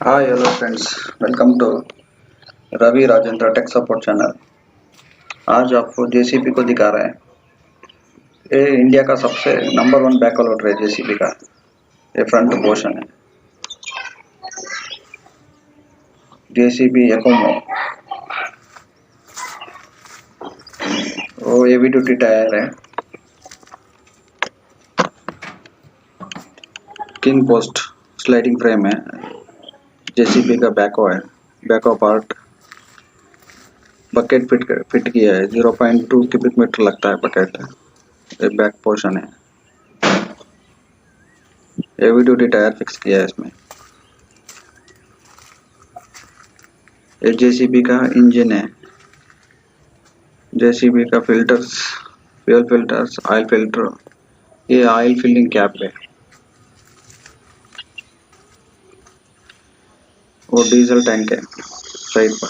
Hi hello friends, welcome to Ravi Rajendra tech support channel. आज आपको JCB को दिखा रहे हैं। ये इंडिया का सबसे नंबर 1 बैकहो लोडर है जेसीबी का। ये फ्रंट पोर्शन है जेसीबी एकोमो। वो हेवी ड्यूटी टायर है, किंग पोस्ट स्लाइडिंग फ्रेम है। जेसीबी का बैकहो है, बैकहो पार्ट बकेट फिट किया है। 0.2 क्यूबिक मीटर लगता है बकेट। ये बैक पोर्शन है, हेवी ड्यूटी टायर फिक्स किया है इसमें। ये जेसीबी का इंजन है, जेसीबी का filters, fuel filters, oil filter. ये ऑयल फिलिंग कैप है। वो डीजल टैंक है साइड पर।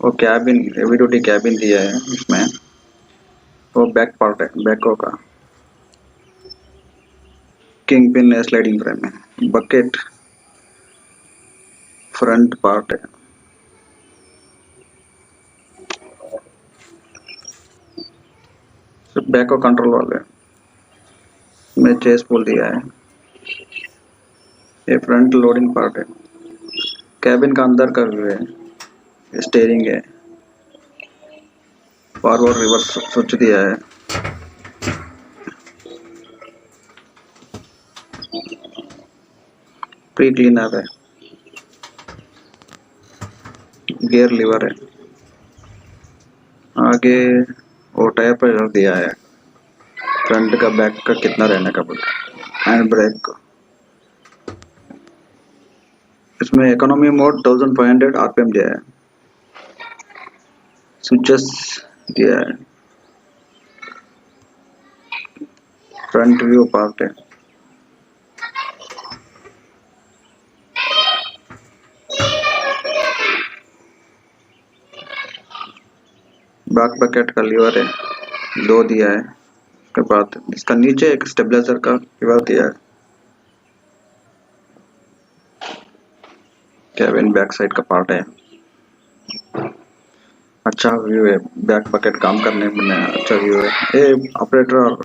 वो कैबिन, हेवी ड्यूटी कैबिन दिया है इसमें। वो बैक पार्ट है बैकहो का। किंग पिन है, स्लाइडिंग फ्रेम है। बकेट फ्रंट पार्ट है। बैकहो कंट्रोल वाले में चेस पोल दिया है। ये फ्रंट लोडिंग पार्ट है। कैबिन का अंदर का व्यू है। स्टीयरिंग है, फॉरवर्ड रिवर्स स्विच दिया है। प्री क्लीनर है, गियर लीवर है। आगे वो टायर प्रेशर दिया है, फ्रंट का बैक का कितना रहने का बोल। हैंड ब्रेक, इसमें इकोनॉमी मोड 1500 आरपीएम दिया है। स्विचेस दिया है। फ्रंट व्यू पार्ट है। बैक बकेट का लीवर है, 2 दिया है। उसके बाद इसका नीचे एक स्टेबलाइजर का लीवर दिया है। कैबिन बैक साइड का पार्ट है। अच्छा व्यू है, बैक बकेट काम करने में अच्छा व्यू है। ये ऑपरेटर और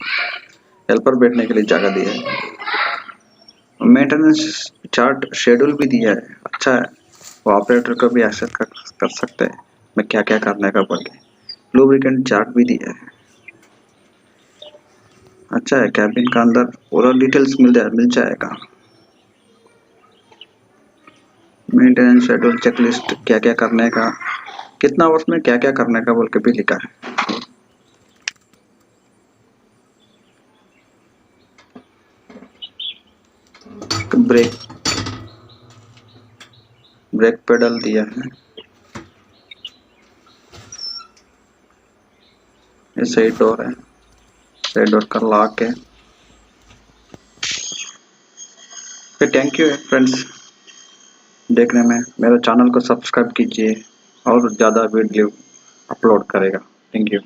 हेल्पर बैठने के लिए जगह दी है। मेंटेनेंस चार्ट शेड्यूल भी दिया है, अच्छा है। वो ऑपरेटर को भी एक्सेस कर सकते हैं मैं क्या क्या करने का बोल के। लुब्रिकेंट चार्ट भी दिया है, अच्छा है। कैबिन का अंदर पूरा डिटेल्स मिल जाएगा। मेंटेनेंस शेड्यूल, चेकलिस्ट, क्या क्या करने का, कितना वर्ष में क्या क्या करने का बोल के भी लिखा है। ब्रेक पेडल दिया है। ये साइड डोर है, साइड डोर का लॉक है। थैंक यू फ्रेंड्स देखने में। मेरे चैनल को सब्सक्राइब कीजिए और ज़्यादा वीडियो अपलोड करेगा। Thank you.